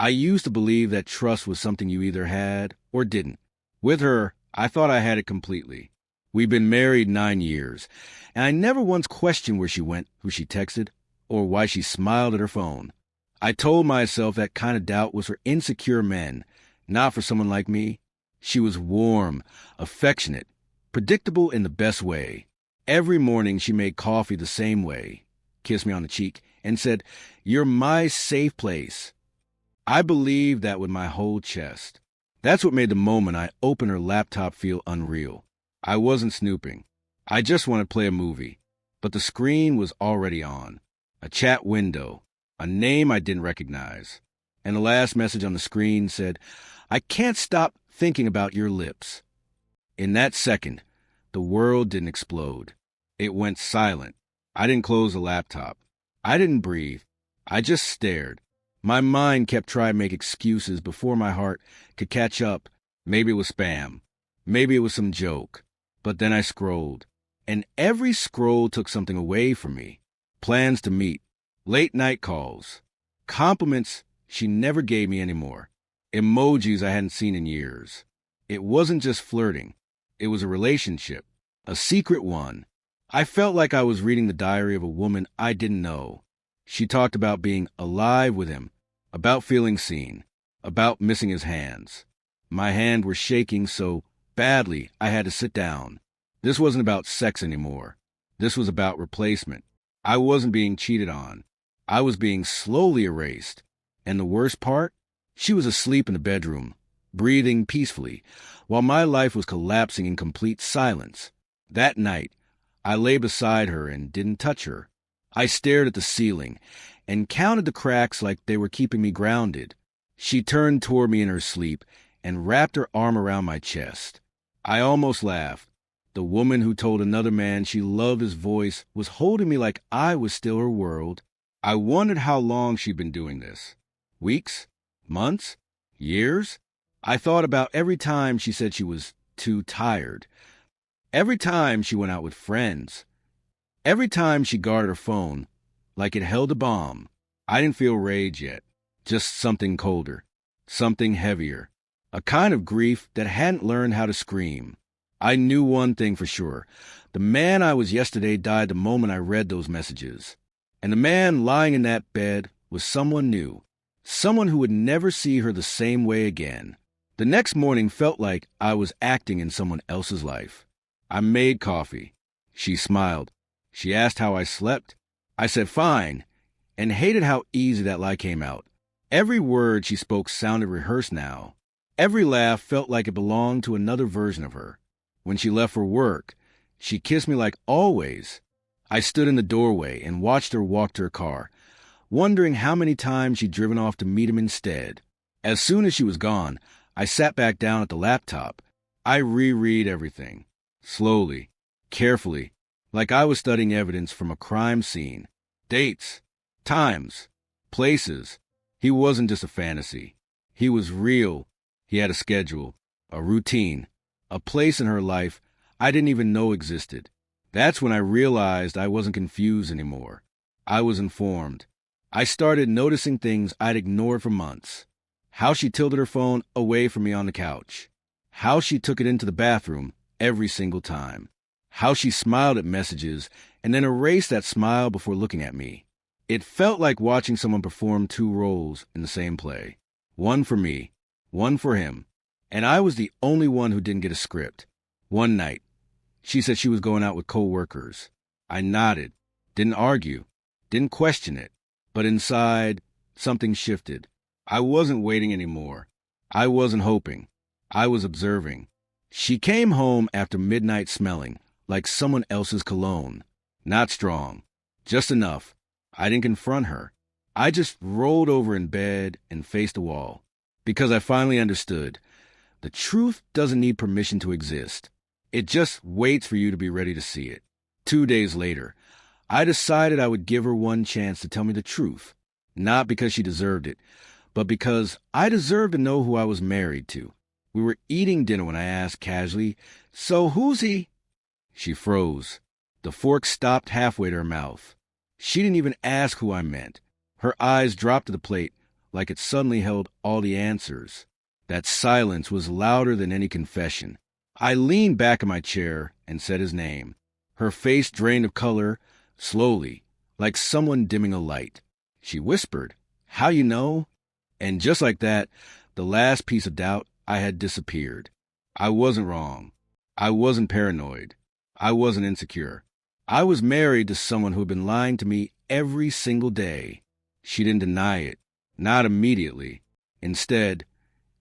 I used to believe that trust was something you either had or didn't. With her, I thought I had it completely. We'd been married 9 years, and I never once questioned where she went, who she texted, or why she smiled at her phone. I told myself that kind of doubt was for insecure men, not for someone like me. She was warm, affectionate, predictable in the best way. Every morning she made coffee the same way, kissed me on the cheek, and said, "You're my safe place." I believed that with my whole chest. That's what made the moment I opened her laptop feel unreal. I wasn't snooping. I just wanted to play a movie. But the screen was already on. A chat window. A name I didn't recognize. And the last message on the screen said, "I can't stop thinking about your lips." In that second, the world didn't explode. It went silent. I didn't close the laptop. I didn't breathe. I just stared. My mind kept trying to make excuses before my heart could catch up. Maybe it was spam. Maybe it was some joke. But then I scrolled. And every scroll took something away from me. Plans to meet. Late night calls. Compliments she never gave me anymore. Emojis I hadn't seen in years. It wasn't just flirting. It was a relationship. A secret one. I felt like I was reading the diary of a woman I didn't know. She talked about being alive with him, about feeling seen, about missing his hands. My hands were shaking so badly I had to sit down. This wasn't about sex anymore. This was about replacement. I wasn't being cheated on. I was being slowly erased. And the worst part? She was asleep in the bedroom, breathing peacefully, while my life was collapsing in complete silence. That night, I lay beside her and didn't touch her. I stared at the ceiling and counted the cracks like they were keeping me grounded. She turned toward me in her sleep and wrapped her arm around my chest. I almost laughed. The woman who told another man she loved his voice was holding me like I was still her world. I wondered how long she'd been doing this. Weeks? Months? Years? I thought about every time she said she was too tired. Every time she went out with friends. Every time she guarded her phone, like it held a bomb. I didn't feel rage yet, just something colder, something heavier, a kind of grief that hadn't learned how to scream. I knew one thing for sure. The man I was yesterday died the moment I read those messages. And the man lying in that bed was someone new, someone who would never see her the same way again. The next morning felt like I was acting in someone else's life. I made coffee. She smiled. She asked how I slept. I said fine, and hated how easy that lie came out. Every word she spoke sounded rehearsed now. Every laugh felt like it belonged to another version of her. When she left for work, she kissed me like always. I stood in the doorway and watched her walk to her car, wondering how many times she'd driven off to meet him instead. As soon as she was gone, I sat back down at the laptop. I reread everything, slowly, carefully, like I was studying evidence from a crime scene. Dates, times, places. He wasn't just a fantasy. He was real. He had a schedule, a routine, a place in her life I didn't even know existed. That's when I realized I wasn't confused anymore. I was informed. I started noticing things I'd ignored for months. How she tilted her phone away from me on the couch. How she took it into the bathroom every single time. How she smiled at messages and then erased that smile before looking at me. It felt like watching someone perform two roles in the same play. One for me, one for him. And I was the only one who didn't get a script. One night, she said she was going out with co-workers. I nodded, didn't argue, didn't question it. But inside, something shifted. I wasn't waiting anymore. I wasn't hoping. I was observing. She came home after midnight smelling like someone else's cologne. Not strong. Just enough. I didn't confront her. I just rolled over in bed and faced the wall. Because I finally understood. The truth doesn't need permission to exist. It just waits for you to be ready to see it. 2 days later, I decided I would give her one chance to tell me the truth. Not because she deserved it, but because I deserved to know who I was married to. We were eating dinner when I asked casually, "So who's he?" She froze. The fork stopped halfway to her mouth. She didn't even ask who I meant. Her eyes dropped to the plate, like it suddenly held all the answers. That silence was louder than any confession. I leaned back in my chair and said his name. Her face drained of color, slowly, like someone dimming a light. She whispered, "How you know?" And just like that, the last piece of doubt I had disappeared. I wasn't wrong. I wasn't paranoid. I wasn't insecure. I was married to someone who had been lying to me every single day. She didn't deny it, not immediately. Instead,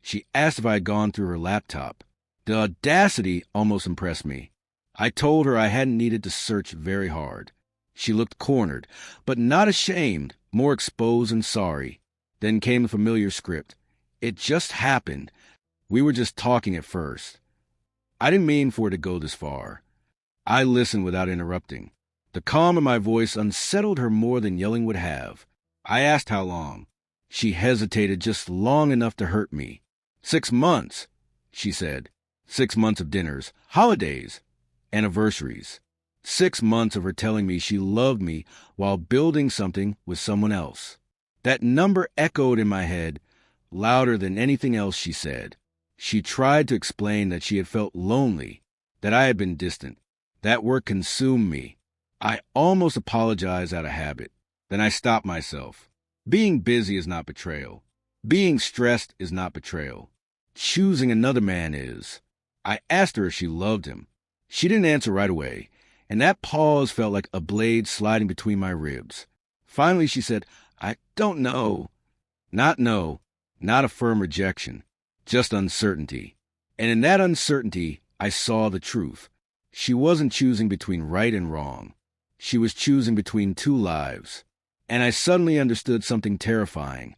she asked if I had gone through her laptop. The audacity almost impressed me. I told her I hadn't needed to search very hard. She looked cornered, but not ashamed, more exposed and sorry. Then came the familiar script. It just happened. We were just talking at first. I didn't mean for it to go this far. I listened without interrupting. The calm in my voice unsettled her more than yelling would have. I asked how long. She hesitated just long enough to hurt me. 6 months, she said. 6 months of dinners, holidays, anniversaries. 6 months of her telling me she loved me while building something with someone else. That number echoed in my head, louder than anything else she said. She tried to explain that she had felt lonely, that I had been distant. That work consumed me. I almost apologized out of habit. Then I stopped myself. Being busy is not betrayal. Being stressed is not betrayal. Choosing another man is. I asked her if she loved him. She didn't answer right away, and that pause felt like a blade sliding between my ribs. Finally, she said, "I don't know." Not no, not a firm rejection, just uncertainty. And in that uncertainty, I saw the truth. She wasn't choosing between right and wrong. She was choosing between two lives. And I suddenly understood something terrifying.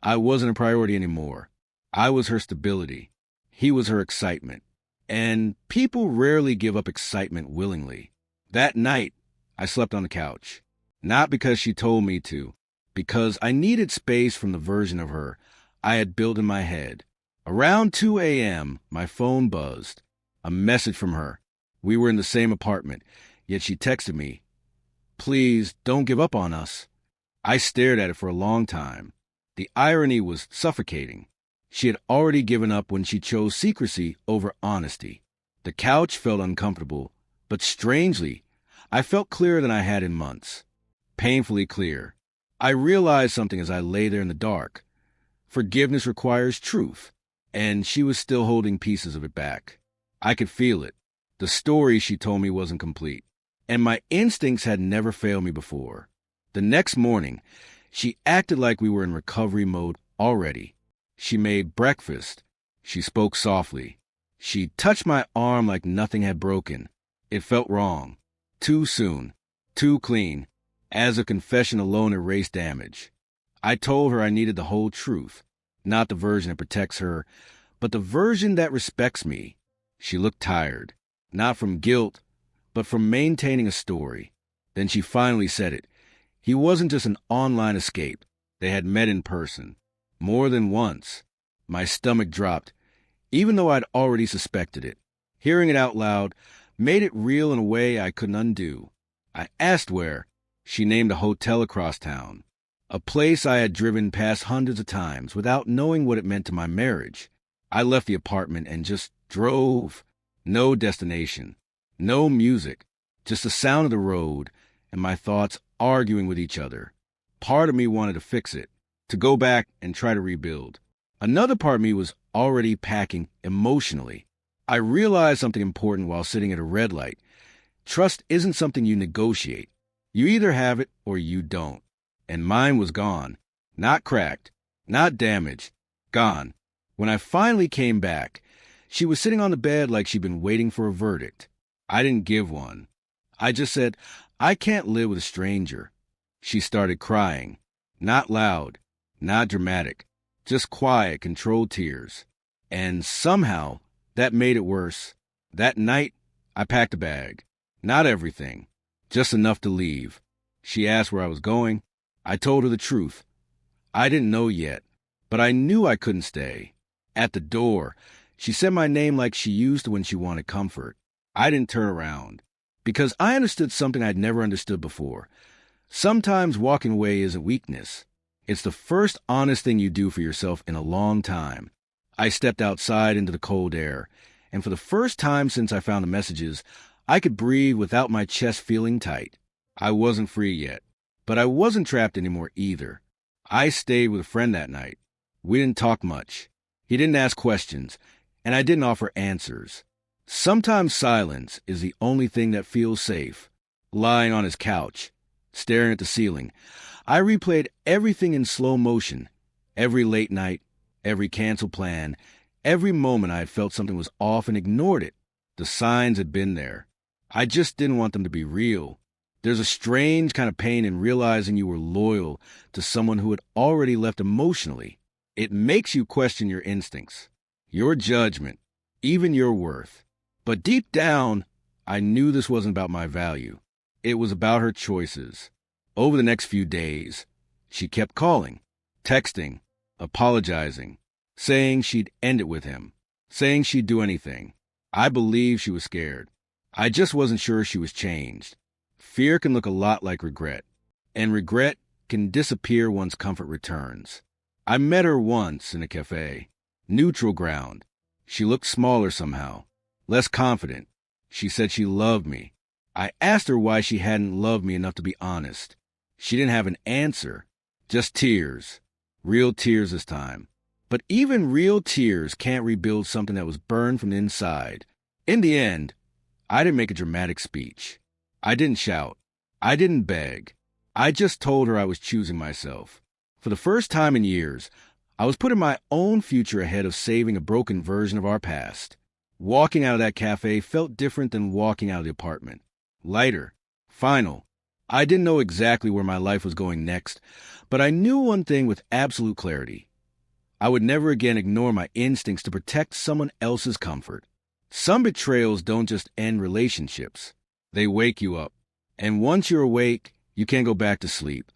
I wasn't a priority anymore. I was her stability. He was her excitement. And people rarely give up excitement willingly. That night, I slept on the couch. Not because she told me to, because I needed space from the version of her I had built in my head. Around 2 a.m., my phone buzzed. A message from her. We were in the same apartment, yet she texted me, "Please, don't give up on us." I stared at it for a long time. The irony was suffocating. She had already given up when she chose secrecy over honesty. The couch felt uncomfortable, but strangely, I felt clearer than I had in months. Painfully clear. I realized something as I lay there in the dark. Forgiveness requires truth, and she was still holding pieces of it back. I could feel it. The story she told me wasn't complete, and my instincts had never failed me before. The next morning, she acted like we were in recovery mode already. She made breakfast. She spoke softly. She touched my arm like nothing had broken. It felt wrong. Too soon. Too clean. As if confession alone erased damage. I told her I needed the whole truth. Not the version that protects her, but the version that respects me. She looked tired. Not from guilt, but from maintaining a story. Then she finally said it. He wasn't just an online escape. They had met in person. More than once. My stomach dropped, even though I'd already suspected it. Hearing it out loud made it real in a way I couldn't undo. I asked where. She named a hotel across town. A place I had driven past hundreds of times without knowing what it meant to my marriage. I left the apartment and just drove. No destination. No music. Just the sound of the road and my thoughts arguing with each other. Part of me wanted to fix it, to go back and try to rebuild. Another part of me was already packing emotionally. I realized something important while sitting at a red light. Trust isn't something you negotiate. You either have it or you don't. And mine was gone. Not cracked. Not damaged. Gone. When I finally came back, she was sitting on the bed like she'd been waiting for a verdict. I didn't give one. I just said, "I can't live with a stranger." She started crying. Not loud. Not dramatic. Just quiet, controlled tears. And somehow, that made it worse. That night, I packed a bag. Not everything. Just enough to leave. She asked where I was going. I told her the truth. I didn't know yet, but I knew I couldn't stay. At the door, she said my name like she used to when she wanted comfort. I didn't turn around, because I understood something I'd never understood before. Sometimes walking away isn't weakness. It's the first honest thing you do for yourself in a long time. I stepped outside into the cold air, and for the first time since I found the messages, I could breathe without my chest feeling tight. I wasn't free yet, but I wasn't trapped anymore either. I stayed with a friend that night. We didn't talk much. He didn't ask questions, and I didn't offer answers. Sometimes silence is the only thing that feels safe. Lying on his couch, staring at the ceiling, I replayed everything in slow motion. Every late night, every canceled plan, every moment I had felt something was off and ignored it. The signs had been there. I just didn't want them to be real. There's a strange kind of pain in realizing you were loyal to someone who had already left emotionally. It makes you question your instincts, your judgment, even your worth. But deep down, I knew this wasn't about my value. It was about her choices. Over the next few days, she kept calling, texting, apologizing, saying she'd end it with him, saying she'd do anything. I believed she was scared. I just wasn't sure she was changed. Fear can look a lot like regret, and regret can disappear once comfort returns. I met her once in a cafe. Neutral ground. She looked smaller somehow, less confident. She said she loved me. I asked her why she hadn't loved me enough to be honest. She didn't have an answer, just tears. Real tears this time. But even real tears can't rebuild something that was burned from the inside. In the end, I didn't make a dramatic speech. I didn't shout. I didn't beg. I just told her I was choosing myself. For the first time in years, I was putting my own future ahead of saving a broken version of our past. Walking out of that cafe felt different than walking out of the apartment. Lighter. Final. I didn't know exactly where my life was going next, but I knew one thing with absolute clarity. I would never again ignore my instincts to protect someone else's comfort. Some betrayals don't just end relationships. They wake you up. And once you're awake, you can't go back to sleep.